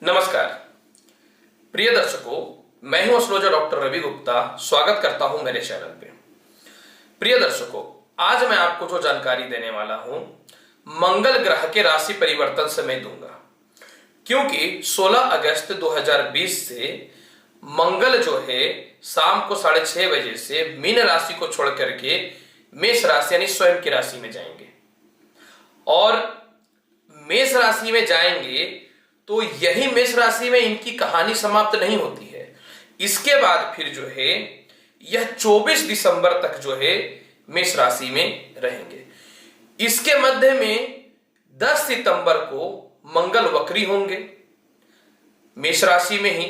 नमस्कार प्रिय दर्शकों, मैं हूं एस्ट्रोलॉजर डॉक्टर रवि गुप्ता। स्वागत करता हूं मेरे चैनल पे। प्रिय दर्शकों, आज मैं आपको जो जानकारी देने वाला हूं मंगल ग्रह के राशि परिवर्तन से मैं दूंगा, क्योंकि 16 अगस्त 2020 से मंगल जो है शाम को 6:30 बजे से मीन राशि को छोड़ करके मेष राशि यानी स्वयं की राशि में जाएंगे और मेष राशि में जाएंगे तो यही मेष राशि में इनकी कहानी समाप्त नहीं होती है। इसके बाद फिर जो है यह 24 दिसंबर तक जो है मेष राशि में रहेंगे। इसके मध्य में 10 सितंबर को मंगल वक्री होंगे मेष राशि में ही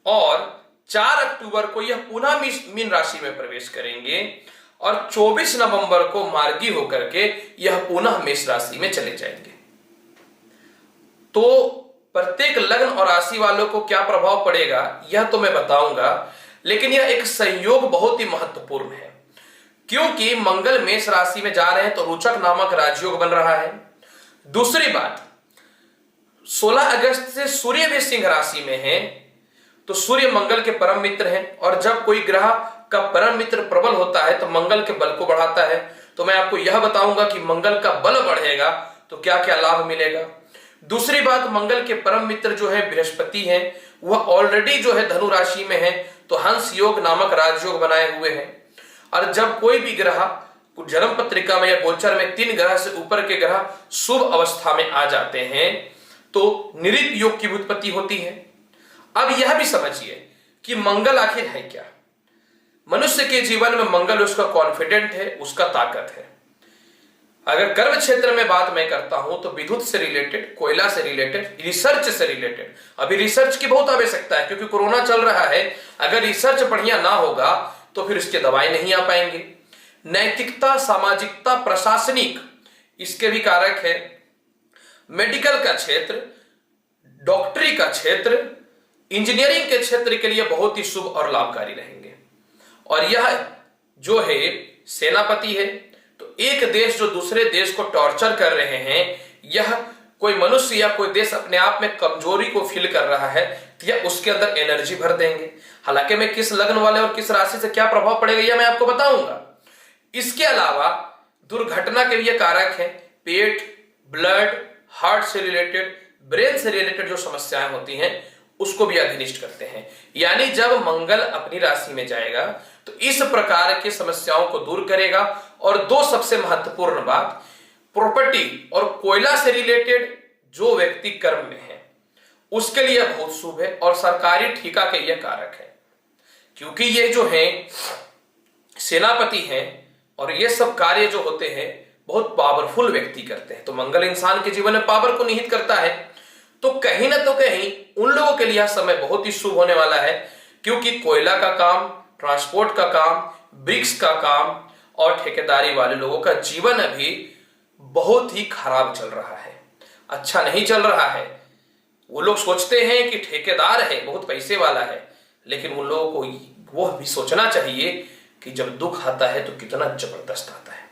और 4 अक्टूबर को यह पुनः मीन राशि में प्रवेश करेंगे और 24 नवंबर को मार्गी होकर के यह पुनः मेष राशि में चले जाएंगे। तो प्रत्येक लग्न और राशि वालों को क्या प्रभाव पड़ेगा यह तो मैं बताऊंगा, लेकिन यह एक संयोग बहुत ही महत्वपूर्ण है, क्योंकि मंगल मेष राशि में जा रहे हैं तो रोचक नामक राजयोग बन रहा है। दूसरी बात, 16 अगस्त से सूर्य भी सिंह राशि में है, तो सूर्य मंगल के परम मित्र हैं और जब कोई ग्रह का परम मित्र प्रबल होता है तो मंगल के बल को बढ़ाता है। तो मैं आपको यह बताऊंगा कि मंगल का बल बढ़ेगा तो क्या क्या लाभ मिलेगा। दूसरी बात, मंगल के परम मित्र जो है बृहस्पति हैं, वह ऑलरेडी जो है धनु राशि में है, तो हंस योग नामक राजयोग बनाए हुए हैं। और जब कोई भी ग्रह जन्म पत्रिका में या गोचर में 3 ग्रह से ऊपर के ग्रह शुभ अवस्था में आ जाते हैं तो निरित योग की उत्पत्ति होती है। अब यह भी समझिए कि मंगल आखिर है क्या। मनुष्य के जीवन में मंगल उसका कॉन्फिडेंट है, उसका ताकत है। अगर कर्म क्षेत्र में बात मैं करता हूं तो विद्युत से रिलेटेड, कोयला से रिलेटेड, रिसर्च से रिलेटेड, अभी रिसर्च की बहुत आवश्यकता है क्योंकि कोरोना चल रहा है। अगर रिसर्च बढ़िया ना होगा तो फिर इसके दवाई नहीं आ पाएंगे। नैतिकता, सामाजिकता, प्रशासनिक इसके भी कारक है। मेडिकल का क्षेत्र, डॉक्टरी का क्षेत्र, इंजीनियरिंग के क्षेत्र के लिए बहुत ही शुभ और लाभकारी रहेंगे। और यह जो है सेनापति है, तो एक देश जो दूसरे देश को टॉर्चर कर रहे हैं, यह कोई मनुष्य या कोई देश अपने आप में कमजोरी को फील कर रहा है या उसके अंदर एनर्जी भर देंगे। हालांकि मैं किस लग्न वाले और किस राशि से क्या प्रभाव पड़ेगा यह मैं आपको बताऊंगा। इसके अलावा दुर्घटना के लिए कारक है पेट, ब्लड, हार्ट से रिलेटेड, ब्रेन से रिलेटेड जो समस्याएं होती हैं उसको भी अधीनिष्ट करते हैं। यानी जब मंगल अपनी राशि में जाएगा तो इस प्रकार की समस्याओं को दूर करेगा। और 2 सबसे महत्वपूर्ण बात, प्रॉपर्टी और कोयला से रिलेटेड जो व्यक्ति कर्म में है उसके लिए बहुत शुभ है और सरकारी ठेका के लिए कारक है, क्योंकि ये जो है सेनापति हैं और ये सब कार्य जो होते हैं बहुत पावरफुल व्यक्ति करते हैं। तो मंगल इंसान के जीवन में पावर को निहित करता है, तो कहीं ना तो कहीं उन लोगों के लिए समय बहुत ही शुभ होने वाला है, क्योंकि कोयला का काम, ट्रांसपोर्ट का काम, ब्रिक्स का काम और ठेकेदारी वाले लोगों का जीवन अभी बहुत ही खराब चल रहा है, अच्छा नहीं चल रहा है। वो लोग सोचते हैं कि ठेकेदार है, बहुत पैसे वाला है, लेकिन उन लोगों को वो भी सोचना चाहिए कि जब दुख आता है तो कितना जबरदस्त आता है।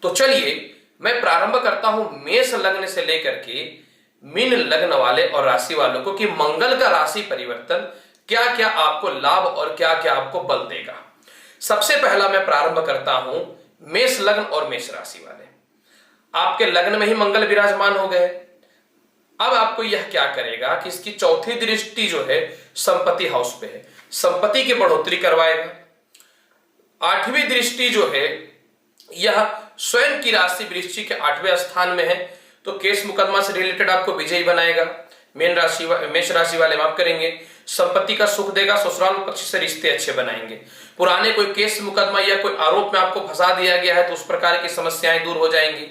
तो चलिए मैं प्रारंभ करता हूं मेष लग्न से लेकर के मीन लग्न वाले और राशि वालों को कि मंगल का राशि परिवर्तन क्या क्या आपको लाभ और क्या क्या आपको बल देगा। सबसे पहला मैं प्रारंभ करता हूं मेष लग्न और मेष राशि वाले। आपके लग्न में ही मंगल विराजमान हो गए। अब आपको यह क्या करेगा कि इसकी चौथी दृष्टि जो है संपत्ति हाउस पे है, संपत्ति की बढ़ोतरी करवाएगा। 8वीं दृष्टि जो है यह स्वयं की राशि वृश्चिक के 8वें स्थान में है, तो केस मुकदमा से रिलेटेड आपको विजयी बनाएगा। मेष राशि वाले माफ करेंगे, संपत्ति का सुख देगा, ससुराल पक्ष से रिश्ते अच्छे बनाएंगे। पुराने कोई केस मुकदमा या कोई आरोप में आपको फंसा दिया गया है तो उस प्रकार की समस्याएं दूर हो जाएंगी।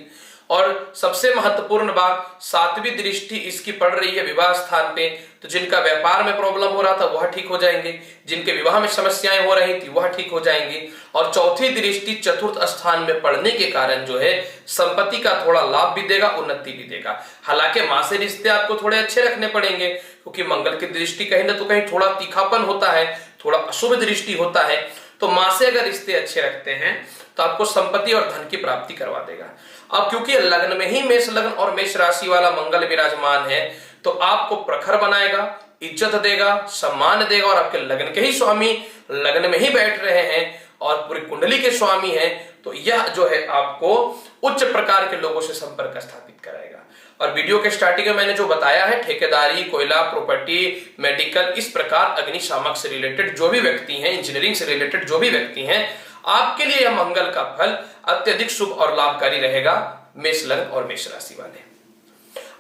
और सबसे महत्वपूर्ण बात, 7वीं दृष्टि इसकी पड़ रही है विवाह स्थान पे, तो जिनका व्यापार में प्रॉब्लम हो रहा था वह ठीक हो जाएंगे, जिनके विवाह में समस्याएं हो रही थी वह ठीक हो जाएंगी। और चौथी दृष्टि चतुर्थ स्थान में पड़ने के कारण जो है संपत्ति का थोड़ा लाभ भी देगा, उन्नति भी देगा। हालांकि मां से रिश्ते आपको थोड़े अच्छे रखने पड़ेंगे, क्योंकि मंगल की दृष्टि कहीं ना तो कहीं थोड़ा तीखापन होता है, थोड़ा अशुभ दृष्टि होता है। तो मां से अगर रिश्ते अच्छे रखते हैं तो आपको संपत्ति और धन की प्राप्ति करवा देगा। अब क्योंकि लग्न में ही मेष लग्न और मेष राशि वाला मंगल विराजमान है तो आपको प्रखर बनाएगा, इज्जत देगा, सम्मान देगा। और आपके लग्न के ही स्वामी लग्न में ही बैठ रहे हैं और पूरी कुंडली के स्वामी हैं, तो यह जो है आपको उच्च प्रकार के लोगों से संपर्क स्थापित कराएगा। और वीडियो के स्टार्टिंग में मैंने जो बताया है, ठेकेदारी, कोयला, प्रॉपर्टी, मेडिकल, इस प्रकार अग्निशामक से रिलेटेड जो भी व्यक्ति हैं, इंजीनियरिंग से रिलेटेड जो भी व्यक्ति हैं, आपके लिए यह मंगल का फल अत्यधिक शुभ और लाभकारी रहेगा, मेष लग्न और मेष राशि वाले।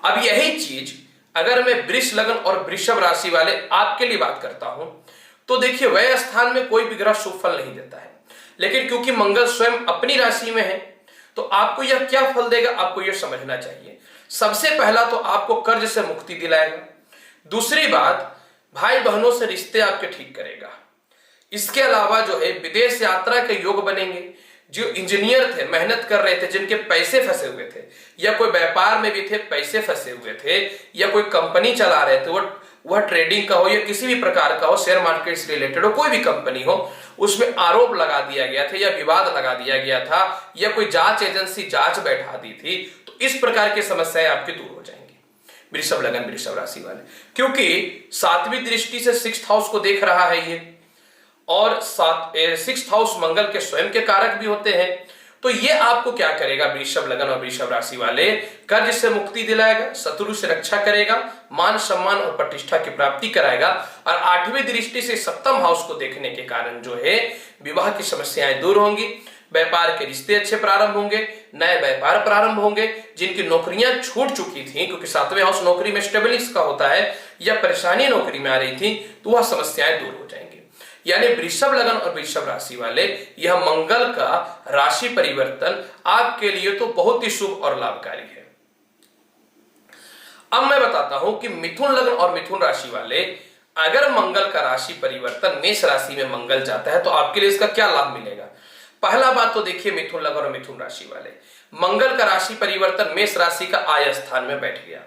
अब यही चीज अगर मैं वृष लग्न और वृषभ राशि वाले आपके लिए बात करता हूं, तो देखिए वह स्थान में कोई भी ग्रह शुभ फल नहीं देता है, लेकिन क्योंकि मंगल स्वयं अपनी राशि में है, तो आपको यह क्या फल देगा आपको यह समझना चाहिए। सबसे पहला तो आपको कर्ज से मुक्ति दिलाएगा। दूसरी बात, भाई बहनों से रिश्ते आपके ठीक करेगा। इसके अलावा जो है विदेश यात्रा के योग बनेंगे। जो इंजीनियर थे, मेहनत कर रहे थे, जिनके पैसे फंसे हुए थे, या कोई व्यापार में भी थे, पैसे फंसे हुए थे, या कोई कंपनी चला रहे थे, वह ट्रेडिंग का हो या किसी भी प्रकार का हो, शेयर मार्केट से रिलेटेड हो, कोई भी कंपनी हो, उसमें आरोप लगा दिया गया था या विवाद लगा दिया गया था, या कोई जांच एजेंसी जांच बैठा दी थी, तो इस प्रकार की समस्याएं आपकी दूर हो जाएंगी वृषभ लग्न वृषभ राशि वाले। क्योंकि सातवीं दृष्टि से सिक्स्थ हाउस को देख रहा है ये, और सिक्स्थ हाउस मंगल के स्वयं के कारक भी होते हैं। तो ये आपको क्या करेगा वृषभ लग्न और वृषभ राशि वाले, कर्ज से मुक्ति दिलाएगा, शत्रु से रक्षा करेगा, मान सम्मान और प्रतिष्ठा की प्राप्ति कराएगा। और आठवीं दृष्टि से सप्तम हाउस को देखने के कारण जो है विवाह की समस्याएं दूर होंगी, व्यापार के रिश्ते अच्छे प्रारंभ होंगे, नए व्यापार प्रारंभ होंगे, जिनकी नौकरियां छूट चुकी थी, क्योंकि सातवें हाउस नौकरी में स्टेबिलिटी का होता है, या परेशानी नौकरी में आ रही थी, तो वह समस्याएं दूर हो जाएंगी। यानी वृषभ लग्न और वृषभ राशि वाले, यह मंगल का राशि परिवर्तन आपके लिए तो बहुत ही शुभ और लाभकारी है। अब मैं बताता हूं कि मिथुन लग्न और मिथुन राशि वाले, अगर मंगल का राशि परिवर्तन मेष राशि में मंगल जाता है तो आपके लिए इसका क्या लाभ मिलेगा। पहला बात तो देखिए, मिथुन लग्न और मिथुन राशि वाले, मंगल का राशि परिवर्तन मेष राशि का आय स्थान में बैठ गया।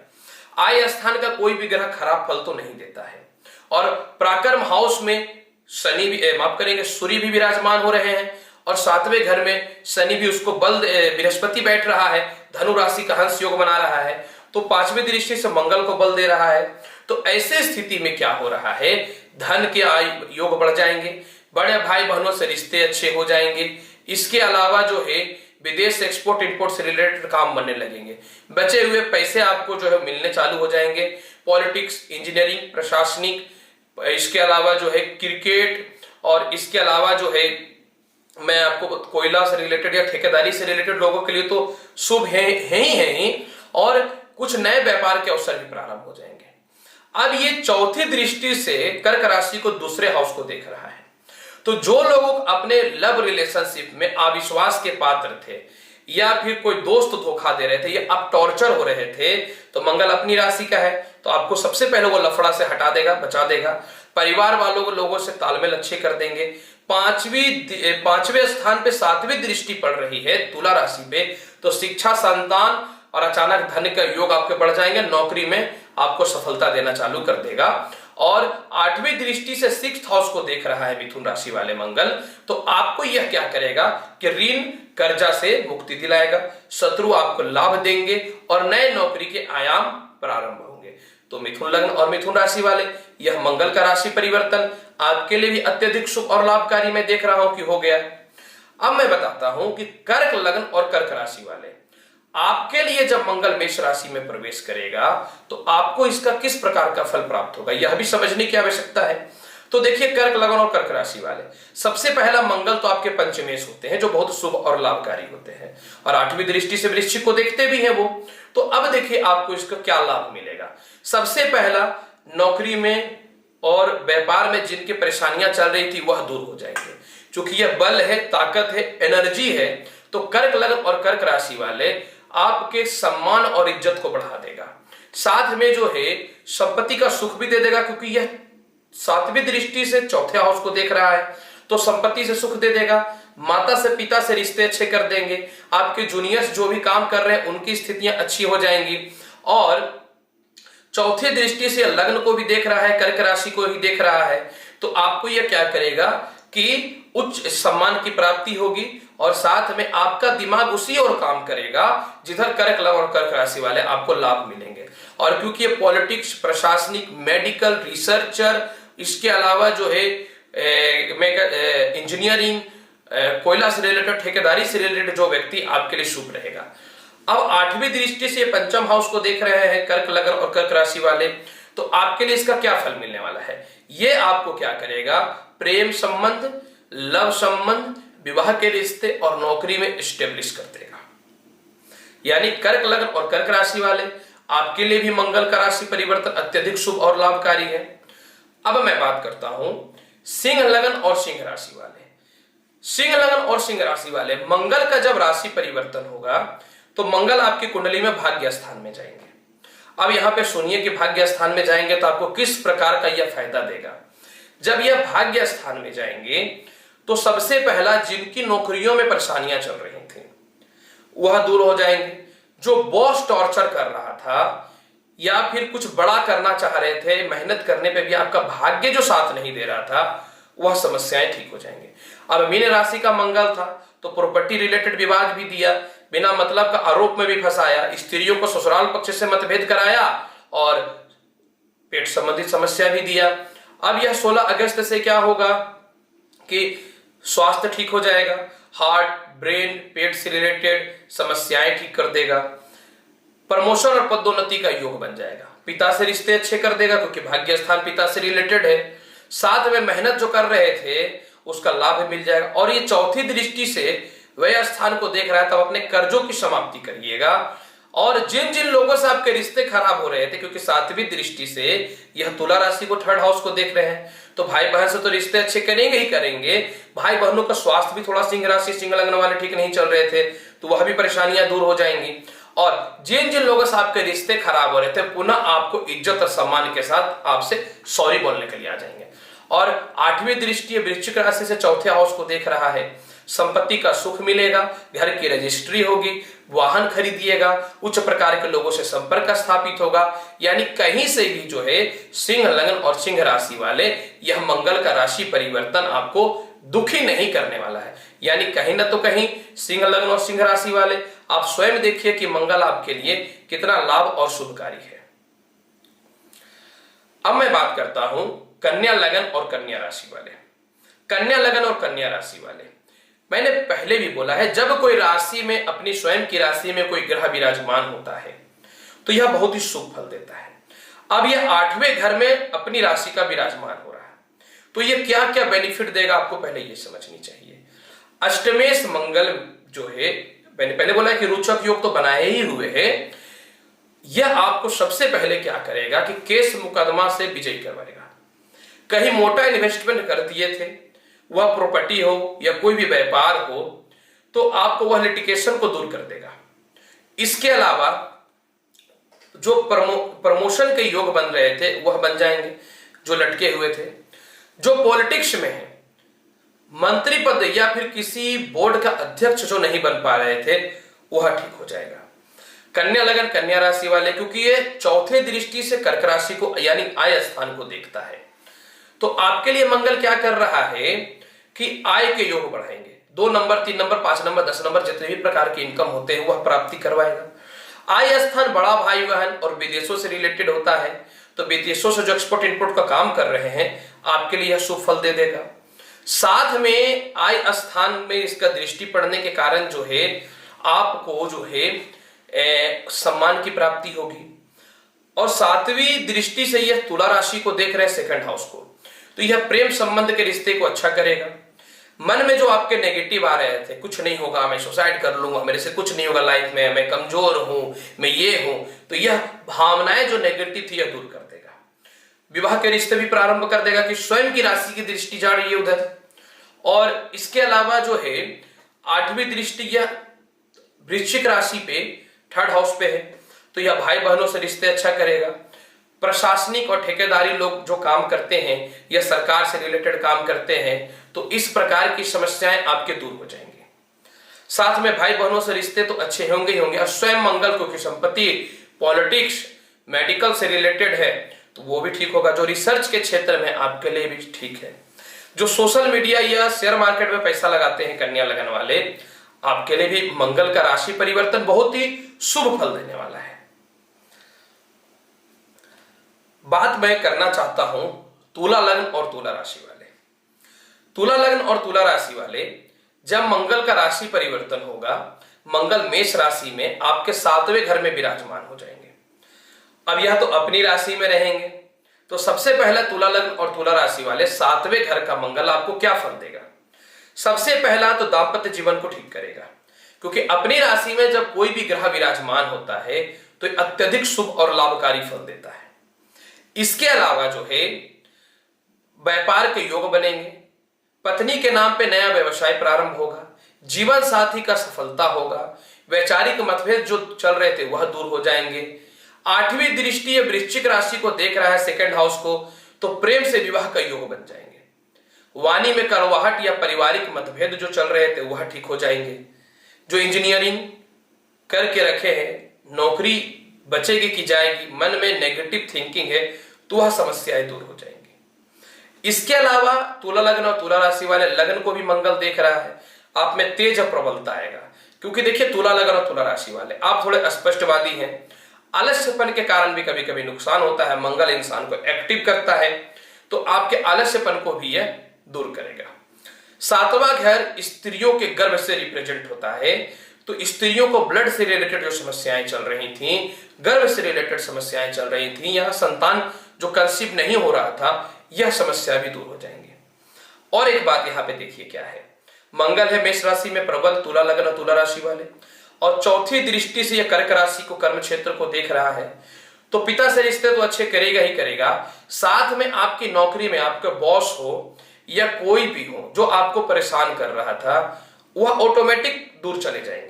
आय स्थान का कोई भी ग्रह खराब फल तो नहीं देता है, और पराक्रम हाउस में शनि भी, माफ करेंगे, सूर्य भी विराजमान हो रहे हैं, और सातवें घर में शनि भी उसको बल, बृहस्पति बैठ रहा है, धनु राशि का हंस योग बना रहा है, तो पांचवी दृष्टि से मंगल को बल दे रहा है। तो ऐसे स्थिति में क्या हो रहा है, धन के आय योग बढ़ जाएंगे, बड़े भाई बहनों से रिश्ते अच्छे हो जाएंगे। इसके अलावा जो है विदेश से एक्सपोर्ट इंपोर्ट से रिलेटेड काम बनने लगेंगे, बचे हुए पैसे आपको जो है मिलने चालू हो जाएंगे। पॉलिटिक्स, इंजीनियरिंग, प्रशासनिक, इसके अलावा जो है क्रिकेट, और इसके अलावा जो है मैं आपको कोयला से रिलेटेड या ठेकेदारी से रिलेटेड लोगों के लिए तो शुभ है ही, और कुछ नए व्यापार के अवसर भी प्रारंभ हो जाएंगे। अब ये चौथी दृष्टि से कर्क राशि को दूसरे हाउस को देख रहा है, तो जो लोग अपने लव रिलेशनशिप में अविश्वास के पात्र थे, या फिर कोई दोस्त धोखा दे रहे थे, या आप टॉर्चर हो रहे थे, तो मंगल अपनी राशि का है, तो आपको सबसे पहले वो लफड़ा से हटा देगा, बचा देगा। परिवार वालों को, लोगों से तालमेल अच्छे कर देंगे। पांचवें स्थान पे सातवीं दृष्टि पड़ रही है तुला राशि पे, तो शिक्षा, संतान और अचानक धन का योग आपके बढ़ जाएंगे, नौकरी में आपको सफलता देना चालू कर देगा। और आठवीं दृष्टि से सिक्स्थ हाउस को देख रहा है मिथुन राशि वाले मंगल, तो आपको यह क्या करेगा कि ऋण कर्जा से मुक्ति दिलाएगा, शत्रु आपको लाभ देंगे, और नए नौकरी के आयाम प्रारंभ होंगे। तो मिथुन लग्न और मिथुन राशि वाले, यह मंगल का राशि परिवर्तन आपके लिए भी अत्यधिक शुभ और लाभकारी मैं देख रहा हूं कि हो गया। अब मैं बताता हूं कि कर्क लग्न और कर्क राशि वाले, आपके लिए जब मंगल मेष राशि में प्रवेश करेगा तो आपको इसका किस प्रकार का फल प्राप्त होगा, यह भी समझने की आवश्यकता है। तो देखिए, कर्क लग्न और कर्क राशि वाले, सबसे पहला मंगल तो आपके पंचमेश होते हैं, जो बहुत शुभ और लाभकारी होते हैं, और आठवीं दृष्टि से वृश्चिक को देखते भी हैं वो। तो अब देखिए आपको इसका क्या लाभ मिलेगा। सबसे पहला, नौकरी में और व्यापार में जिनकी परेशानियां चल रही थी वह दूर हो जाएंगे, क्योंकि यह बल है, ताकत है, एनर्जी है। तो कर्क लग्न और कर्क राशि वाले, आपके सम्मान और इज्जत को बढ़ा देगा, साथ में जो है संपत्ति का सुख भी दे देगा, क्योंकि यह सातवीं दृष्टि से चौथे हाउस को देख रहा है, तो संपत्ति से सुख दे देगा। माता से, पिता से रिश्ते अच्छे कर देंगे, आपके जूनियर्स जो भी काम कर रहे हैं उनकी स्थितियां अच्छी हो जाएंगी। और चौथे दृष्टि से लग्न को भी देख रहा है, कर्क राशि को ही देख रहा है, तो आपको यह क्या करेगा कि उच्च सम्मान की प्राप्ति होगी, और साथ में आपका दिमाग उसी ओर काम करेगा जिधर कर्क लग्न और कर्क राशि वाले आपको लाभ मिलेंगे। और क्योंकि ये पॉलिटिक्स, प्रशासनिक, मेडिकल, रिसर्चर, इसके अलावा जो है इंजीनियरिंग, कोयला से रिलेटेड, ठेकेदारी से रिलेटेड जो व्यक्ति, आपके लिए शुभ रहेगा। अब 8वीं दृष्टि से पंचम हाउस को देख रहे हैं कर्क लग्न और कर्क राशि वाले, तो आपके लिए इसका क्या फल मिलने वाला है? ये आपको क्या करेगा? प्रेम संबंध, लव संबंध, विवाह के रिश्ते और नौकरी में स्टेब्लिश कर देगा। यानी कर्क लग्न और कर्क राशि वाले, आपके लिए भी मंगल का राशि परिवर्तन अत्यधिक शुभ और लाभकारी है। अब मैं बात करता हूं सिंह लग्न और सिंह राशि वाले। सिंह लग्न और सिंह राशि वाले, मंगल का जब राशि परिवर्तन होगा तो मंगल आपकी कुंडली में भाग्य स्थान में जाएंगे। अब यहां पे सुनिए कि भाग्य स्थान में जाएंगे तो आपको किस प्रकार का यह फायदा देगा। जब यह भाग्य स्थान में जाएंगे तो सबसे पहला, जिनकी नौकरियों में परेशानियां चल रही थी वह दूर हो जाएंगे। जो बॉस टॉर्चर कर रहा था या फिर कुछ बड़ा करना चाह रहे थे, मेहनत करने पे भी आपका भाग्य जो साथ नहीं दे रहा था, वह समस्याएं ठीक हो जाएंगे। अब मीन राशि का मंगल था तो प्रॉपर्टी रिलेटेड विवाद भी दिया, बिना मतलब का आरोप में भी फंसाया, स्त्रियों को ससुराल पक्ष से मतभेद कराया और पेट संबंधित समस्या भी दिया। अब यह 16 अगस्त से क्या होगा कि स्वास्थ्य ठीक हो जाएगा, हार्ट, ब्रेन, पेट से रिलेटेड समस्याएं ठीक कर देगा, प्रमोशन और पदोन्नति का योग बन जाएगा, पिता से रिश्ते अच्छे कर देगा क्योंकि भाग्य स्थान पिता से रिलेटेड है, साथ में मेहनत जो कर रहे थे उसका लाभ मिल जाएगा। और ये चौथी दृष्टि से व्यय स्थान को देख रहा है, तब अपने कर्जों की समाप्ति करिएगा। और जिन जिन लोगों से आपके रिश्ते खराब हो रहे थे, क्योंकि 7वीं दृष्टि से यह तुला राशि को 3rd हाउस को देख रहे हैं, तो भाई बहन से तो रिश्ते अच्छे करेंगे ही करेंगे। भाई बहनों का स्वास्थ्य भी थोड़ा, सिंह राशि सिंह लग्न वाले ठीक नहीं चल रहे थे तो वह भी परेशानियां दूर हो जाएंगी। और जिन जिन लोगों से आपके रिश्ते खराब हो रहे थे, पुनः आपको इज्जत और सम्मान के साथ आपसे सॉरी बोलने के लिए आ जाएंगे। और 8वीं दृष्टि वृश्चिक राशि से 4थे हाउस को देख रहा है, संपत्ति का सुख मिलेगा, घर की रजिस्ट्री होगी, वाहन खरीदिएगा, उच्च प्रकार के लोगों से संपर्क स्थापित होगा। यानी कहीं से भी जो है सिंह लग्न और सिंह राशि वाले, यह मंगल का राशि परिवर्तन आपको दुखी नहीं करने वाला है। यानी कहीं ना तो कहीं सिंह लग्न और सिंह राशि वाले, आप स्वयं देखिए कि मंगल आपके लिए कितना लाभ और शुभकारी है। अब मैं बात करता हूं कन्या लग्न और कन्या राशि वाले। कन्या लग्न और कन्या राशि वाले, मैंने पहले भी बोला है, जब कोई राशि में, अपनी स्वयं की राशि में कोई ग्रह विराजमान होता है तो यह बहुत ही शुभ फल देता है। अब यह 8वें घर में अपनी राशि का विराजमान हो रहा है तो यह क्या क्या बेनिफिट देगा आपको पहले यह समझनी चाहिए। अष्टमेश मंगल जो है, मैंने पहले बोला कि रोचक योग तो बनाए ही हुए हैं, यह आपको सबसे पहले क्या करेगा कि केस मुकदमा से विजय करवाएगा। कहीं मोटा इन्वेस्टमेंट कर दिए थे, वह प्रॉपर्टी हो या कोई भी व्यापार हो, तो आपको वह लिटिगेशन को दूर कर देगा। इसके अलावा जो प्रमोशन के योग बन रहे थे वह बन जाएंगे, जो लटके हुए थे। जो पॉलिटिक्स में है, मंत्री पद या फिर किसी बोर्ड का अध्यक्ष जो नहीं बन पा रहे थे, वह ठीक हो जाएगा। कन्या लगन कन्या राशि वाले, क्योंकि ये 4थे दृष्टि से कर्क राशि को यानी आय स्थान को देखता है, तो आपके लिए मंगल क्या कर रहा है कि आय के योग बढ़ाएंगे। 2 नंबर, 3 नंबर, 5 नंबर, 10 नंबर, जितने भी प्रकार के इनकम होते हैं वह प्राप्ति करवाएगा। आय स्थान बड़ा भाई बहन और विदेशों से रिलेटेड होता है, तो विदेशों से जो एक्सपोर्ट इंपोर्ट का काम कर रहे हैं, आपके लिए यह शुभ फल दे देगा। साथ में आय स्थान में इसका दृष्टि पड़ने के कारण जो है आपको जो है सम्मान की प्राप्ति होगी। और 7वीं दृष्टि से यह तुला राशि को देख रहे हैं, 2nd हाउस को, तो यह प्रेम संबंध के रिश्ते को अच्छा करेगा। मन में जो आपके नेगेटिव आ रहे थे, कुछ नहीं होगा, मैं सुसाइड कर लूंगा, मेरे से कुछ नहीं होगा लाइफ में, मैं कमजोर हूं, मैं ये हूं, तो यह भावनाएं जो नेगेटिव थी यह दूर कर देगा। विवाह के रिश्ते भी प्रारंभ कर देगा कि स्वयं की राशि की दृष्टि जा रही है उधर। और इसके अलावा जो है 8वीं दृष्टि यह वृश्चिक राशि पे 3rd हाउस पे है, तो यह भाई बहनों से रिश्ते अच्छा करेगा। प्रशासनिक और ठेकेदारी लोग जो काम करते हैं या सरकार से रिलेटेड काम करते हैं, तो इस प्रकार की समस्याएं आपके दूर हो जाएंगी। साथ में भाई बहनों से रिश्ते तो अच्छे होंगे ही होंगे। और स्वयं मंगल को संपत्ति, पॉलिटिक्स, मेडिकल से रिलेटेड है तो वो भी ठीक होगा। जो रिसर्च के क्षेत्र में आपके लिए भी ठीक है। जो सोशल मीडिया या शेयर मार्केट में पैसा लगाते हैं कन्या लगन वाले, आपके लिए भी मंगल का राशि परिवर्तन बहुत ही शुभ फल देने वाला है। बात मैं करना चाहता हूं तुला लग्न और तुला राशि वाले। तुला लग्न और तुला राशि वाले, जब मंगल का राशि परिवर्तन होगा, मंगल मेष राशि में आपके 7वें घर में विराजमान हो जाएंगे। अब यह तो अपनी राशि में रहेंगे, तो सबसे पहले तुला लग्न और तुला राशि वाले 7वें घर का मंगल आपको क्या फल देगा? सबसे पहला तो दाम्पत्य जीवन को ठीक करेगा, क्योंकि अपनी राशि में जब कोई भी ग्रह विराजमान होता है तो अत्यधिक शुभ और लाभकारी फल देता है। इसके अलावा जो है व्यापार के योग बनेंगे, पत्नी के नाम पे नया व्यवसाय प्रारंभ होगा, जीवन साथी का सफलता होगा, वैचारिक मतभेद जो चल रहे थे वह दूर हो जाएंगे। 8वीं दृष्टि वृश्चिक राशि को देख रहा है, सेकंड हाउस को, तो प्रेम से विवाह का योग बन जाएंगे। वाणी में कड़वाहट या पारिवारिक मतभेद जो चल रहे थे वह ठीक हो जाएंगे। जो इंजीनियरिंग करके रखे हैं, नौकरी बचेगी कि जाएगी, मन में नेगेटिव थिंकिंग है, तो वह समस्याएं दूर हो जाएंगी। इसके अलावा तुला लग्न और तुला राशि वाले, लग्न को भी मंगल देख रहा है, आप में तेज और प्रबलता आएगा। क्योंकि देखिए तुला लग्न और तुला राशि वाले आप थोड़े स्पष्टवादी हैं, आलस्यपन के कारण भी कभी कभी नुकसान होता है। मंगल इंसान को एक्टिव करता है, तो आपके आलस्यपन को भी यह दूर करेगा। 7वां घर स्त्रियों के गर्भ से रिप्रेजेंट होता है, तो स्त्रियों को ब्लड से रिलेटेड जो समस्याएं चल रही थी, गर्भ से रिलेटेड समस्याएं चल रही थी, यह संतान जो कंसीव नहीं हो रहा था, यह समस्या भी दूर हो जाएंगे। और एक बात यहां पे देखिए क्या है, मंगल है मेष राशि में प्रबल, तुला लग्न और तुला राशि वाले, और चौथी दृष्टि से यह कर्क राशि को, कर्म क्षेत्र को देख रहा है, तो पिता से रिश्ते तो अच्छे करेगा ही करेगा, साथ में आपकी नौकरी में आपके बॉस हो या कोई भी हो जो आपको परेशान कर रहा था, वह ऑटोमेटिक दूर चले जाएंगे।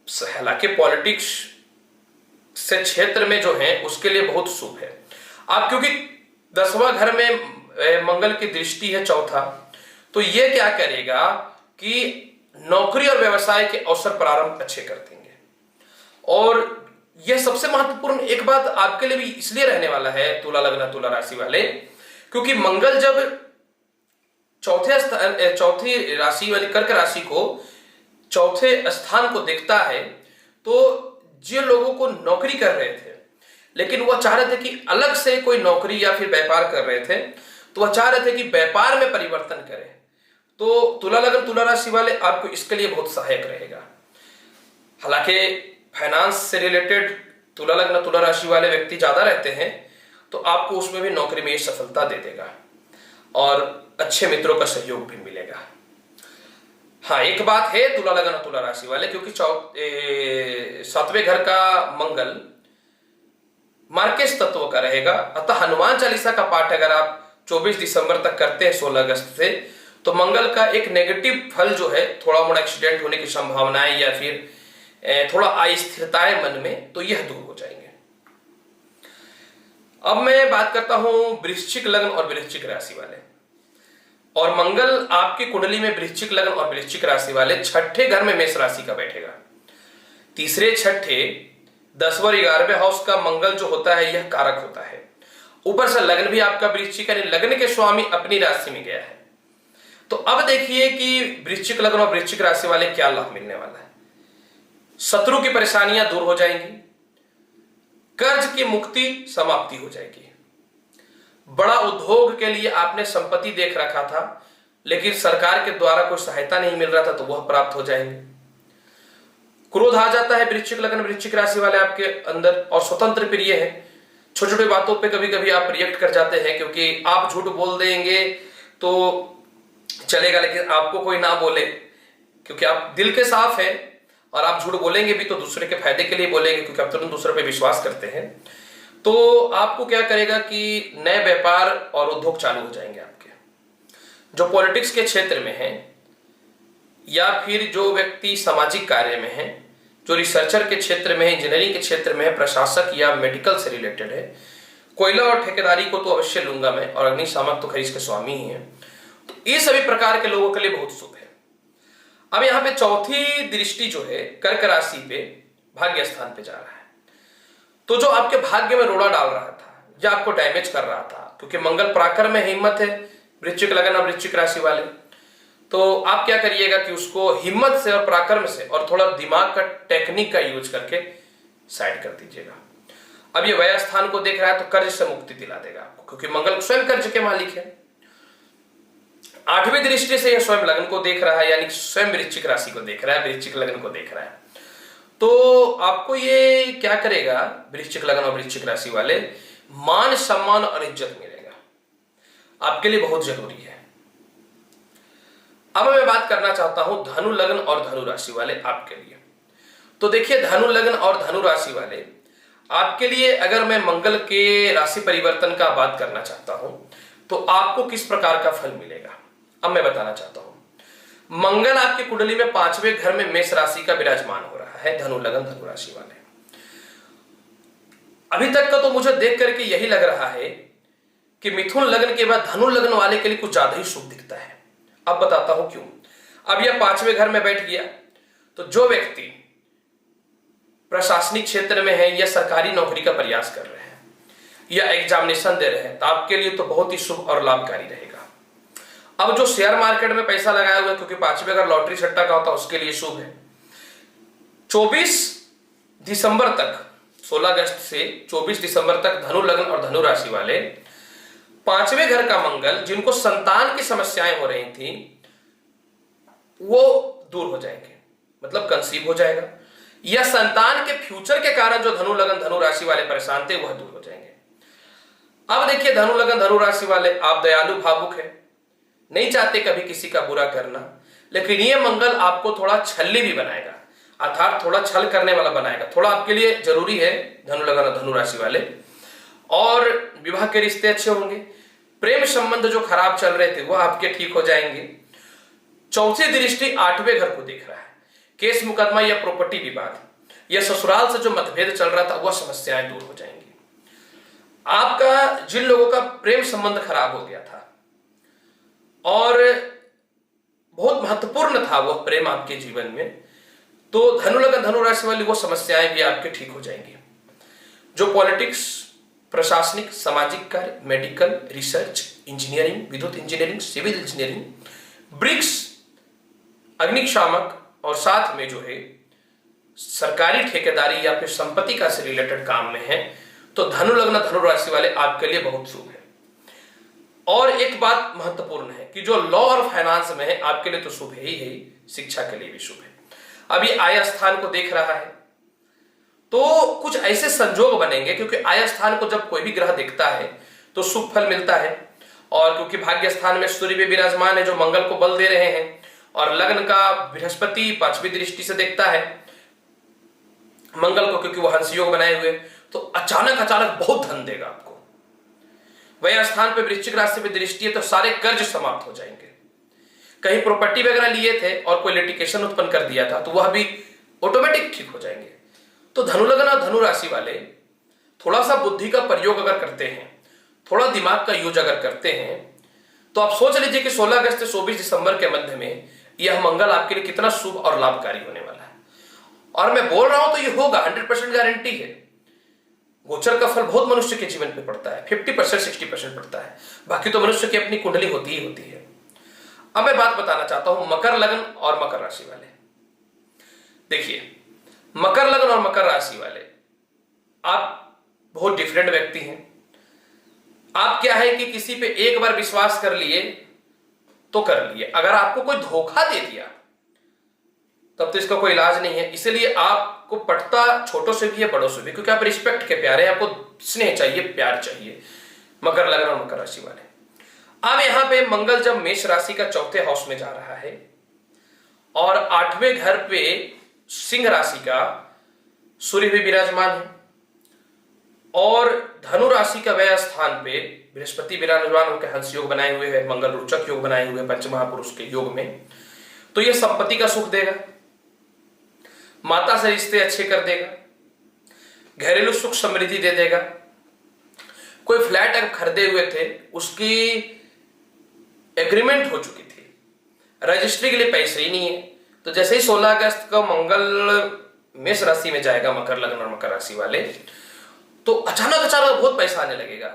हालांकि पॉलिटिक्स से क्षेत्र में जो है उसके लिए बहुत शुभ है। आप क्योंकि 10वां घर में मंगल की दृष्टि है, चौथा, तो यह क्या करेगा कि नौकरी और व्यवसाय के अवसर प्रारंभ अच्छे कर देंगे। और यह सबसे महत्वपूर्ण एक बात आपके लिए भी इसलिए रहने वाला है तुला लग्न तुला राशि वाले, क्योंकि मंगल जब चौथी राशि वाली कर्क राशि को चौथे स्थान को देखता है, तो जिन लोगों को नौकरी कर रहे थे लेकिन वह चाह रहे थे कि अलग से कोई नौकरी या फिर व्यापार कर रहे थे, तो वह चाह रहे थे कि व्यापार में परिवर्तन करें, तो तुला लग्न तुला राशि वाले आपको इसके लिए बहुत सहायक रहेगा। हालांकि फाइनेंस से रिलेटेड तुला लग्न तुला राशि वाले व्यक्ति ज्यादा रहते हैं, तो आपको उसमें भी नौकरी में ये सफलता दे देगा और अच्छे मित्रों का सहयोग भी मिलेगा। हाँ, एक बात है तुला लग्न तुला राशि वाले, क्योंकि 7वें घर का मंगल मार्केश तत्व का रहेगा, अतः हनुमान चालीसा का पाठ अगर आप 24 दिसंबर तक करते हैं 16 अगस्त से, तो मंगल का एक नेगेटिव फल जो है, थोड़ा मोड़ा एक्सीडेंट होने की संभावनाएं या फिर थोड़ा अस्थिरताएं मन में, तो यह दूर हो जाएंगे। अब मैं बात करता हूं वृश्चिक लग्न और वृश्चिक राशि वाले। और मंगल आपकी कुंडली में वृश्चिक लग्न और वृश्चिक राशि वाले 6ठे घर में मेष राशि का बैठेगा। तीसरे, छठे, 10वें और 11वें हाउस का मंगल जो होता है यह कारक होता है। ऊपर से लग्न भी आपका वृश्चिक, यानी लग्न के स्वामी अपनी राशि में गया है। तो अब देखिए कि वृश्चिक लग्न और वृश्चिक राशि वाले क्या लाभ मिलने वाला है। शत्रु की परेशानियां दूर हो जाएंगी, कर्ज की मुक्ति समाप्ति हो जाएगी, बड़ा उद्योग के लिए आपने संपत्ति देख रखा था लेकिन सरकार के द्वारा कोई सहायता नहीं मिल रहा था, तो वह प्राप्त हो जाएंगे। क्रोध आ जाता है वृश्चिक लग्न वृश्चिक राशि वाले आपके अंदर, और स्वतंत्र प्रिय है, छोटी छोटी बातों पे कभी कभी आप रिएक्ट कर जाते हैं, क्योंकि आप झूठ बोल देंगे तो चलेगा लेकिन आपको कोई ना बोले, क्योंकि आप दिल के साफ हैं, और आप झूठ बोलेंगे भी तो दूसरे के फायदे के लिए बोलेंगे, क्योंकि आप तुरंत दूसरे पे विश्वास करते हैं। तो आपको क्या करेगा कि नए व्यापार और उद्योग चालू हो जाएंगे आपके। जो पॉलिटिक्स के क्षेत्र में है या फिर जो व्यक्ति सामाजिक कार्य में है, जो रिसर्चर के क्षेत्र में है, इंजीनियरिंग के क्षेत्र में है, प्रशासक या मेडिकल से रिलेटेड है, कोयला और ठेकेदारी को तो अवश्य लूंगा मैं, और अग्निशामक तो खैर इसके स्वामी ही है, तो ये सभी प्रकार के लोगों के लिए बहुत शुभ है। अब यहाँ पे चौथी दृष्टि जो है कर्क राशि पे भाग्य स्थान पे जा रहा है, तो जो आपके भाग्य में रोड़ा डाल रहा था या आपको डैमेज कर रहा था, क्योंकि मंगल पराक्रम में हिम्मत है वृश्चिक लग्न और वृश्चिक राशि वाले, तो आप क्या करिएगा कि उसको हिम्मत से और पराक्रम से और थोड़ा दिमाग का टेक्निक का यूज करके साइड कर दीजिएगा। अब ये व्यय स्थान को देख रहा है तो कर्ज से मुक्ति दिला देगा आपको, क्योंकि मंगल स्वयं कर्ज के मालिक है। 8वीं दृष्टि से यह स्वयं लग्न को देख रहा है, यानी स्वयं वृश्चिक राशि को देख रहा है, वृश्चिक लग्न को देख रहा है। तो आपको ये क्या करेगा, वृश्चिक लग्न और वृश्चिक राशि वाले, मान सम्मान और इज्जत मिलेगा, आपके लिए बहुत जरूरी है। अब मैं बात करना चाहता हूं धनु लग्न और धनु राशि वाले आपके लिए। तो देखिए, धनु लग्न और धनु राशि वाले आपके लिए अगर मैं मंगल के राशि परिवर्तन का बात करना चाहता हूं तो आपको किस प्रकार का फल मिलेगा, अब मैं बताना चाहता हूं। मंगल आपकी कुंडली में 5वें घर में मेष राशि का विराजमान हो रहा है, धनु लग्न धनु राशि वाले। अभी तक का तो मुझे देख करके यही लग रहा है कि मिथुन लग्न के बाद धनु लग्न वाले के लिए कुछ ज्यादा ही शुभ दिखता है। अब बताता हूं क्यों। अब यह 5वें घर में बैठ गया, तो जो व्यक्ति प्रशासनिक क्षेत्र में है या सरकारी नौकरी का प्रयास कर रहे हैं या एग्जामिनेशन दे रहे हैं, तो आपके लिए तो बहुत ही शुभ और लाभकारी रहेगा। अब जो शेयर मार्केट में पैसा लगाया हुआ है, क्योंकि 5वें घर लॉटरी सट्टा का होता है, उसके लिए शुभ है। 24 दिसंबर तक, 16 अगस्त से 24 दिसंबर तक धनु लग्न और धनु राशि वाले 5वें घर का मंगल, जिनको संतान की समस्याएं हो रही थी, वो दूर हो जाएंगे, मतलब कंसीव हो जाएगा, या संतान के फ्यूचर के कारण जो धनु लग्न धनु राशि वाले परेशान थे वह दूर हो जाएंगे। अब देखिए, धनु लग्न धनु राशि वाले, आप दयालु भावुक है, नहीं चाहते कभी किसी का बुरा करना, लेकिन ये मंगल आपको थोड़ा छल्ली भी बनाएगा, अर्थात थोड़ा छल करने वाला बनाएगा। थोड़ा आपके लिए जरूरी है धनु लग्न धनु राशि वाले। और विवाह के रिश्ते अच्छे होंगे, प्रेम संबंध जो खराब चल रहे थे वो आपके ठीक हो जाएंगे। चौथी दृष्टि 8वें घर को देख रहा है, केस मुकदमा या प्रॉपर्टी विवाद या ससुराल से जो मतभेद चल रहा था वह समस्याएं दूर हो जाएंगी। आपका जिन लोगों का प्रेम संबंध खराब हो गया था और बहुत महत्वपूर्ण था वह प्रेम आपके जीवन में, तो धनु लग्न धनु राशि वाली वो समस्याएं भी आपके ठीक हो जाएंगी। जो पॉलिटिक्स, प्रशासनिक, सामाजिक कार्य, मेडिकल, रिसर्च, इंजीनियरिंग, विद्युत इंजीनियरिंग, सिविल इंजीनियरिंग, ब्रिक्स, अग्निशामक और साथ में जो है सरकारी ठेकेदारी या फिर संपत्ति का से रिलेटेड काम में है, तो धनु लग्न धनु राशि वाले आपके लिए बहुत शुभ है। और एक बात महत्वपूर्ण है कि जो लॉ और फाइनेंस में है आपके लिए तो शुभ है ही, शिक्षा के लिए भी शुभ है। अभी आय स्थान को देख रहा है, तो कुछ ऐसे संजोग बनेंगे, क्योंकि आय स्थान को जब कोई भी ग्रह देखता है तो शुभ फल मिलता है। और क्योंकि भाग्य स्थान में सूर्य भी विराजमान है जो मंगल को बल दे रहे हैं, और लग्न का बृहस्पति 5वीं दृष्टि से देखता है मंगल को, क्योंकि वो हंस योग बनाए हुए, तो अचानक बहुत धन देगा आपको। वह स्थान पे वृश्चिक राशि पे दृष्टि है, तो सारे कर्ज समाप्त हो जाएंगे। कहीं प्रॉपर्टी वगैरह लिए थे और कोई लिटिगेशन उत्पन्न कर दिया था तो वह भी ऑटोमेटिक ठीक हो जाएंगे। तो धनु लग्न और धनु राशि वाले थोड़ा सा बुद्धि का प्रयोग अगर करते हैं, थोड़ा दिमाग का यूज अगर करते हैं, तो आप सोच लीजिए कि 16 अगस्त से 24 दिसंबर के मध्य में यह मंगल आपके लिए कितना शुभ और लाभकारी होने वाला है। और मैं बोल रहा हूं तो यह होगा, 100% गारंटी है। गोचर का फल बहुत मनुष्य के जीवन पे पड़ता है, 50% 60% पड़ता है, बाकी तो मनुष्य की अपनी कुंडली होती ही होती है। अब मैं बात बताना चाहता हूं मकर लग्न और मकर राशि वाले। देखिए, मकर लग्न और मकर राशि वाले आप बहुत डिफरेंट व्यक्ति हैं। आप क्या है कि किसी पे एक बार विश्वास कर लिए तो कर लिए, अगर आपको कोई धोखा दे दिया तब तो इसका कोई इलाज नहीं है। इसलिए आपको पटता छोटों से भी है बड़ों से भी, क्योंकि आप रिस्पेक्ट के प्यारे हैं, आपको स्नेह चाहिए, प्यार चाहिए। मकर लग्न और मकर राशि वाले, अब यहां पे मंगल जब मेष राशि का चौथे हाउस में जा रहा है और 8वें घर पे सिंह राशि का सूर्य भी विराजमान है और धनु राशि का व्यय स्थान पे बृहस्पति विराजमान होकर हंस योग बनाए हुए है, मंगल रोचक योग बनाए हुए पंचमहापुरुष के योग में, तो यह संपत्ति का सुख देगा, माता से रिश्ते अच्छे कर देगा, घरेलू सुख समृद्धि दे देगा। कोई फ्लैट अगर खरीदे हुए थे उसकी एग्रीमेंट हो चुकी थी, रजिस्ट्री के लिए पैसे ही नहीं है, तो जैसे ही 16 अगस्त का मंगल मेष राशि में जाएगा मकर लग्न और मकर राशि वाले, तो अचानक बहुत पैसा आने लगेगा।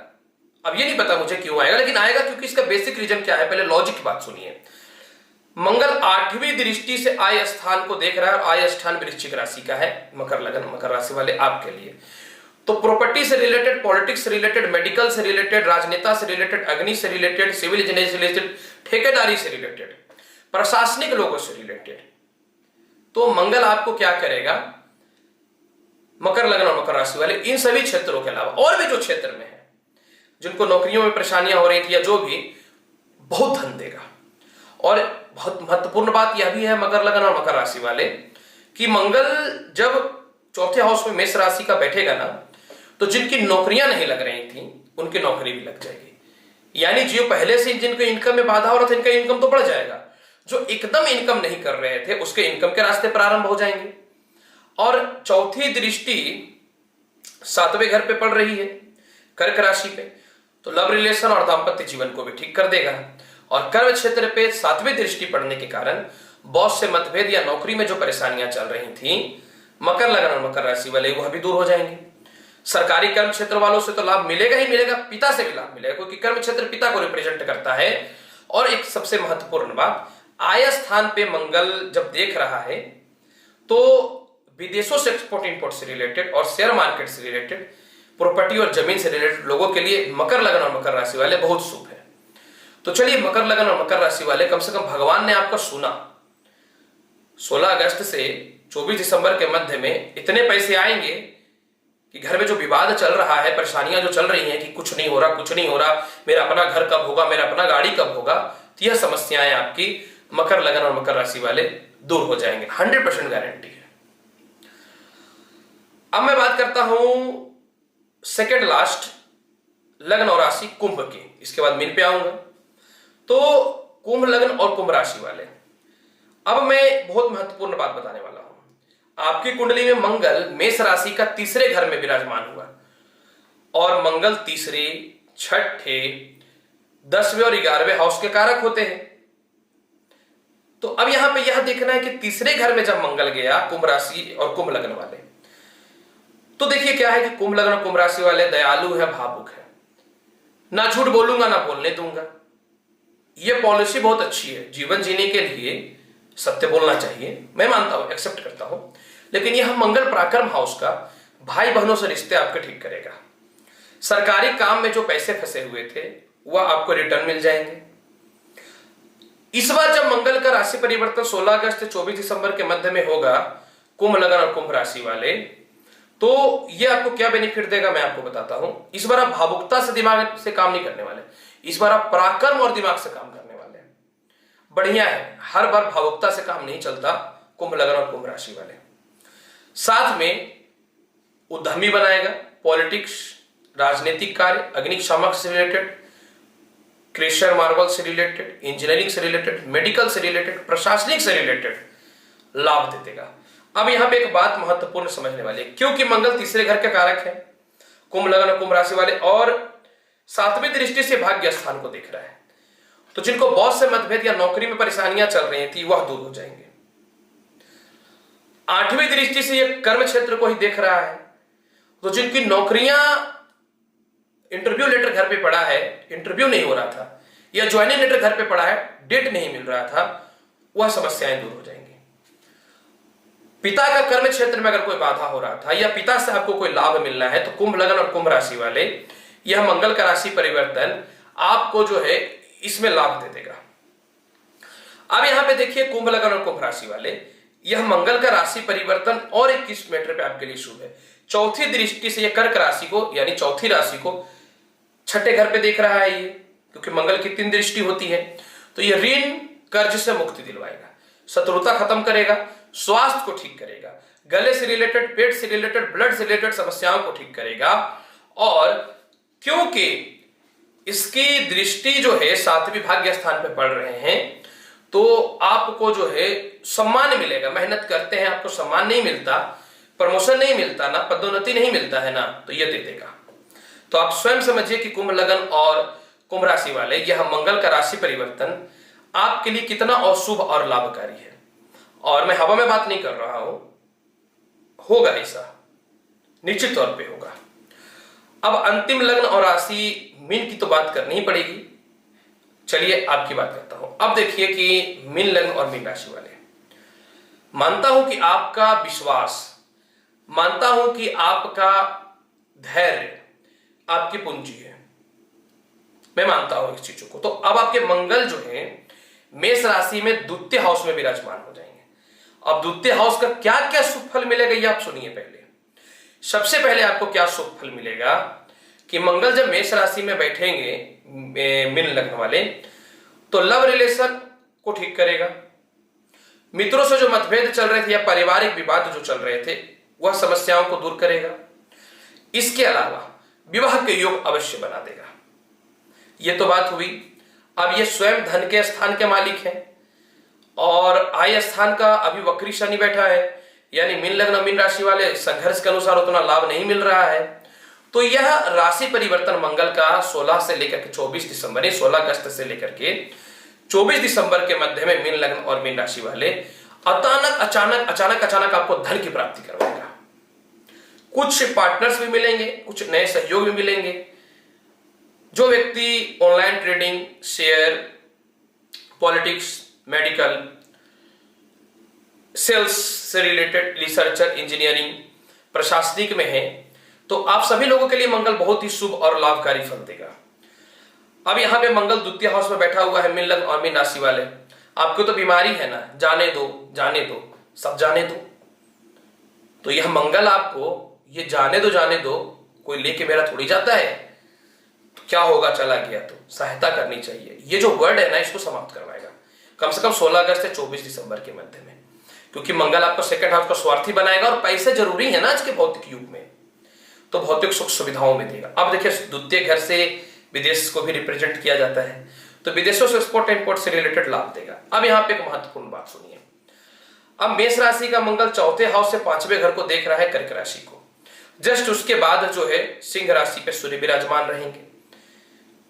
अब ये नहीं पता मुझे क्यों आएगा, लेकिन आएगा, क्योंकि इसका बेसिक रीजन क्या है, पहले लॉजिक की बात सुनिए। मंगल 8वीं दृष्टि से आय स्थान को देख रहा है और आय स्थान वृश्चिक राशि का है। मकर लगन मकर राशि वाले आपके लिए तो प्रॉपर्टी से रिलेटेड, पॉलिटिक्स से रिलेटेड, मेडिकल से रिलेटेड, राजनेता से रिलेटेड, अग्नि से रिलेटेड, सिविल इंजीनियरिंग से रिलेटेड, ठेकेदारी से रिलेटेड, प्रशासनिक लोगों से रिलेटेड, तो मंगल आपको क्या करेगा, मकर लगन और मकर राशि वाले इन सभी क्षेत्रों के अलावा और भी जो क्षेत्र में है, जिनको नौकरियों में परेशानियां हो रही थी या जो भी, बहुत धन देगा। और बहुत महत्वपूर्ण बात यह भी है मकर लगन और मकर राशि वाले कि मंगल जब चौथे हाउस में मेष राशि का बैठेगा ना, तो जिनकी नौकरियां नहीं लग रही थी उनकी नौकरी भी लग जाएगी। यानी जो पहले से जिनको इनकम में बाधा हो रहा था, इनका इनकम तो बढ़ जाएगा। जो एकदम इनकम नहीं कर रहे थे उसके इनकम के रास्ते प्रारंभ हो जाएंगे। और चौथी दृष्टि 7वें घर पे पड़ रही है, कर्क राशि पे, तो लव रिलेशन और दाम्पत्य जीवन को भी ठीक कर देगा। और कर्म क्षेत्र पे 7वीं दृष्टि पड़ने के कारण बॉस से मतभेद या नौकरी में जो परेशानियां चल रही थी, मकर लगन और मकर राशि वाले वह भी दूर हो जाएंगे। सरकारी कर्म क्षेत्र वालों से तो लाभ मिलेगा ही मिलेगा, पिता से भी लाभ मिलेगा, क्योंकि कर्म क्षेत्र पिता को रिप्रेजेंट करता है। और एक सबसे महत्वपूर्ण बात, आय स्थान पे मंगल जब देख रहा है तो विदेशों से एक्सपोर्ट इंपोर्ट से रिलेटेड और शेयर मार्केट से रिलेटेड, प्रॉपर्टी और जमीन से रिलेटेड लोगों के लिए मकर लगन और मकर राशि वाले बहुत शुभ है। तो चलिए, मकर लगन और मकर राशि वाले, कम से कम भगवान ने आपका सुना। 16 अगस्त से 24 दिसंबर के मध्य में इतने पैसे आएंगे कि घर में जो विवाद चल रहा है, परेशानियां जो चल रही हैं कि कुछ नहीं हो रहा, कुछ नहीं हो रहा, मेरा अपना घर कब होगा, मेरा अपना गाड़ी कब होगा, तो यह समस्याएं आपकी मकर लगन और मकर राशि वाले दूर हो जाएंगे, 100% गारंटी है। अब मैं बात करता हूं सेकेंड लास्ट लग्न और राशि कुंभ की, इसके बाद मीन पे आऊंगा। तो कुंभ लग्न और कुंभ राशि वाले, अब मैं बहुत महत्वपूर्ण बात बताने वाला हूं। आपकी कुंडली में मंगल मेष राशि का 3रे घर में विराजमान हुआ, और मंगल 3रे, 6ठे, 10वें और 11वें हाउस के कारक होते हैं। तो अब यहां पे यह देखना है कि 3रे घर में जब मंगल गया कुंभ राशि और कुंभ लग्न वाले, तो देखिए क्या है कि कुंभ लग्न और कुंभ राशि वाले दयालु है, भावुक है, ना झूठ बोलूंगा ना बोलने दूंगा। यह पॉलिसी बहुत अच्छी है, जीवन जीने के लिए सत्य बोलना चाहिए, मैं मानता हूं, एक्सेप्ट करता हूं। लेकिन यह मंगल पराक्रम हाउस का भाई बहनों से रिश्ते आपके ठीक करेगा। सरकारी काम में जो पैसे फंसे हुए थे वह आपको रिटर्न मिल जाएंगे। इस बार जब मंगल का राशि परिवर्तन 16 अगस्त से 24 दिसंबर के मध्य में होगा कुंभ लगन और कुंभ राशि वाले, तो यह आपको क्या बेनिफिट देगा मैं आपको बताता हूं। इस बार आप भावुकता से दिमाग से काम नहीं करने वाले, इस बार आप पराक्रम और दिमाग से काम करने वाले हैं। बढ़िया है, हर बार भावुकता से काम नहीं चलता कुंभ लग्न और कुंभ राशि वाले। साथ में उद्यमी बनाएगा, पॉलिटिक्स, राजनीतिक कार्य, अग्निशामक से रिलेटेड, क्रेशर मार्बल से रिलेटेड, इंजीनियरिंग से रिलेटेड, मेडिकल से रिलेटेड, प्रशासनिक से रिलेटेड लाभ दे देगा। अब यहां पे एक बात महत्वपूर्ण समझने वाली है, क्योंकि मंगल 3रे घर के कारक है कुंभ लग्न और कुंभ राशि वाले, और 7वीं दृष्टि से भाग्य स्थान को देख रहा है, तो जिनको बॉस से मतभेद या नौकरी में परेशानियां चल रही थी वह दूर हो जाएंगे। 8वीं दृष्टि से यह कर्म क्षेत्र को ही देख रहा है, तो जिनकी नौकरियां, इंटरव्यू लेटर घर पे पड़ा है, इंटरव्यू नहीं हो रहा था, या ज्वाइनिंग लेटर घर पे पड़ा है, डेट नहीं मिल रहा था, वह समस्याएं दूर हो जाएंगी। पिता का कर्म क्षेत्र में अगर कोई बाधा हो रहा था या पिता से आपको कोई लाभ मिलना है, तो कुंभ लग्न और कुंभ राशि वाले यह मंगल का राशि परिवर्तन आपको जो है इसमें लाभ दे देगा। अब यहां पे देखिए कुंभ लग्न और कुंभ राशि वाले, यह मंगल का राशि परिवर्तन और एक किस मैटर पे आपके लिए शुभ है। चौथी दृष्टि से यह कर्क राशि को, यानी चौथी राशि को 6ठे घर पे देख रहा है ये, क्योंकि मंगल की 3 दृष्टि होती है। तो यह ऋण कर्ज से मुक्ति दिलवाएगा, शत्रुता खत्म करेगा, स्वास्थ्य को ठीक करेगा, गले से रिलेटेड, पेट से रिलेटेड, ब्लड से रिलेटेड समस्याओं को ठीक करेगा। और क्योंकि इसकी दृष्टि जो है 7वीं भाग्य स्थान पे पड़ रहे हैं, तो आपको जो है सम्मान मिलेगा। मेहनत करते हैं, आपको सम्मान नहीं मिलता, प्रमोशन नहीं मिलता ना, पदोन्नति नहीं मिलता है ना, तो यह दे देगा। तो आप स्वयं समझिए कि कुंभ लग्न और कुंभ राशि वाले, यह मंगल का राशि परिवर्तन आपके लिए कितना अशुभ और लाभकारी है। और मैं हवा में बात नहीं कर रहा हूं, होगा ऐसा, निश्चित तौर पे होगा। अब अंतिम लग्न और राशि मीन की तो बात करनी ही पड़ेगी। चलिए आपकी बात करता हूं। अब देखिए कि मीन लग्न और मीन राशि वाले, मानता हूं कि आपका विश्वास, मानता हूं कि आपका धैर्य आपकी पूंजी है, मैं मानता हूं इस चीजों को। तो अब आपके मंगल जो है मेष राशि में द्वितीय हाउस में विराजमान हो जाएंगे। अब द्वितीय हाउस का क्या क्या शुभ फल मिलेगा ये आप सुनिए। पहले सबसे पहले आपको क्या शुभ फल मिलेगा कि मंगल जब मेष राशि में बैठेंगे मीन लग्न वाले, तो लव रिलेशन को ठीक करेगा, मित्रों से जो मतभेद चल रहे थे या पारिवारिक विवाद जो चल रहे थे वह समस्याओं को दूर करेगा। इसके अलावा विवाह के योग अवश्य बना देगा। यह तो बात हुई। अब ये स्वयं धन के स्थान के मालिक हैं और आय स्थान का अभी वक्री शनि बैठा है, यानी मीन लग्न मीन राशि वाले संघर्ष के अनुसार उतना लाभ नहीं मिल रहा है। तो यह राशि परिवर्तन मंगल का 16 से लेकर के 24 दिसंबर, 16 अगस्त से लेकर के 24 दिसंबर के मध्य में मीन लग्न और मीन राशि वाले अचानक आपको धन की प्राप्ति करवाएगा। कुछ पार्टनर्स भी मिलेंगे, कुछ नए सहयोग भी मिलेंगे। जो व्यक्ति online trading, share, politics, medical, sales से रिलेटेड, रिसर्चर, इंजीनियरिंग, प्रशासनिक में है, तो आप सभी लोगों के लिए मंगल बहुत ही शुभ और लाभकारी फल देगा। अब यहां पे मंगल द्वितीय हाउस में बैठा हुआ है मीन लग्न और मीन राशि वाले, आपको तो बीमारी है ना, जाने दो, सब जाने दो। तो यह मंगल आपको ये जाने दो कोई लेके मेरा थोड़ी जाता है, तो क्या होगा, चला गया तो सहायता करनी चाहिए, ये जो वर्ड है ना इसको समाप्त करवाएगा कम से कम 16 अगस्त से 24 दिसंबर के मध्य में, क्योंकि मंगल आपको सेकंड हाउस का स्वार्थी बनाएगा और पैसे जरूरी है ना आज के भौतिक युग में, तो भौतिक सुख सुविधाओं में देगा। अब देखिए द्वितीय घर से विदेश को भी रिप्रेजेंट किया जाता है, तो विदेशों से एक्सपोर्ट इंपोर्ट से रिलेटेड लाभ देगा। अब यहाँ पे एक महत्वपूर्ण बात सुनिए। अब मेष राशि का मंगल चौथे हाउस से 5वें घर को देख रहा है, कर्क राशि को। जस्ट उसके बाद जो है सिंह राशि पे सूर्य विराजमान रहेंगे,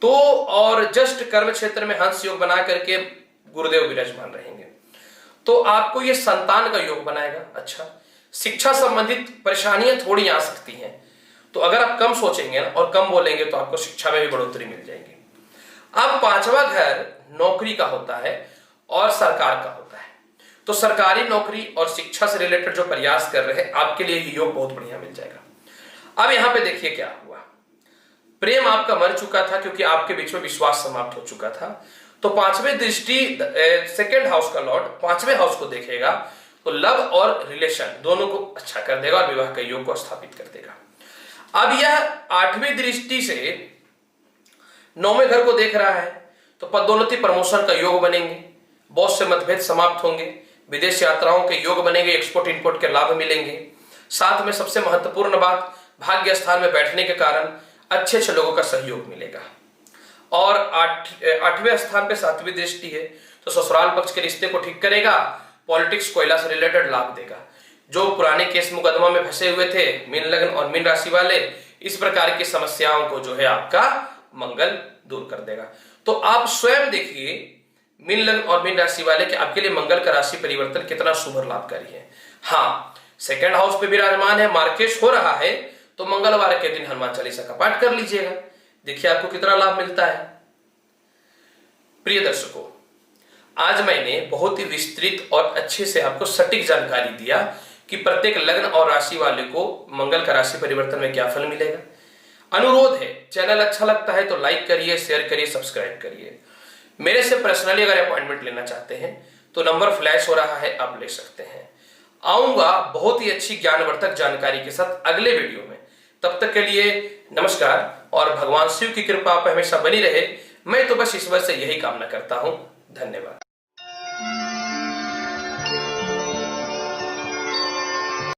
तो और जस्ट कर्म क्षेत्र में हंस योग बना करके गुरुदेव विराजमान रहेंगे, तो आपको ये संतान का योग बनाएगा। अच्छा, शिक्षा संबंधित परेशानियां थोड़ी आ सकती हैं, तो अगर आप कम सोचेंगे और कम बोलेंगे तो आपको शिक्षा में भी बढ़ोतरी मिल जाएगी। अब 5वां घर नौकरी का होता है और सरकार का होता है, तो सरकारी नौकरी और शिक्षा से रिलेटेड जो प्रयास कर रहे हैं आपके लिए ये योग बहुत बढ़िया मिल जाएगा। अब यहां पे देखिए क्या हुआ, प्रेम आपका मर चुका था क्योंकि आपके बीच में विश्वास समाप्त हो चुका था, तो 5वें दृष्टि सेकेंड हाउस का लॉर्ड 5वें हाउस को देखेगा, तो लव और रिलेशन दोनों को अच्छा कर देगा और विवाह के योग को स्थापित कर देगा। अब यह 8वीं दृष्टि से 9वें घर को देख रहा है, तो पदोन्नति प्रमोशन का योग बनेंगे, बॉस से मतभेद समाप्त होंगे, विदेश यात्राओं के योग बनेंगे, एक्सपोर्ट इंपोर्ट के लाभ मिलेंगे। साथ में सबसे महत्वपूर्ण बात, भाग्य स्थान में बैठने के कारण अच्छे लोगों का सहयोग मिलेगा। और 8वें स्थान पे 7वीं दृष्टि है, तो ससुराल पक्ष के रिश्ते को ठीक करेगा, पॉलिटिक्स कोयला से रिलेटेड लाभ देगा। जो पुराने केस मुकदमा में फंसे हुए थे मीन लग्न और मीन राशि वाले, इस प्रकार की समस्याओं को जो है आपका मंगल दूर कर देगा। तो आप स्वयं देखिए मीन लग्न और मीन राशि वाले कि आपके लिए मंगल का राशि परिवर्तन कितना शुभ और लाभकारी है। हाँ, सेकंड हाउस पे विराजमान है, मार्केश हो रहा है, तो मंगलवार के दिन हनुमान चालीसा का पाठ कर लीजिएगा, देखिए आपको कितना लाभ मिलता है। प्रिय दर्शकों, आज मैंने बहुत ही विस्तृत और अच्छे से आपको सटीक जानकारी दिया कि प्रत्येक लग्न और राशि वाले को मंगल का राशि परिवर्तन में क्या फल मिलेगा। अनुरोध है, चैनल अच्छा लगता है तो लाइक करिए, शेयर करिए, सब्सक्राइब करिए। मेरे से पर्सनली अगर अपॉइंटमेंट लेना चाहते हैं तो नंबर फ्लैश हो रहा है, आप ले सकते हैं। आऊंगा बहुत ही अच्छी ज्ञानवर्धक जानकारी के साथ अगले वीडियो में। तब तक के लिए नमस्कार और भगवान शिव की कृपा आप हमेशा बनी रहे। मैं तो बस ईश्वर से यही कामना करता हूं। धन्यवाद।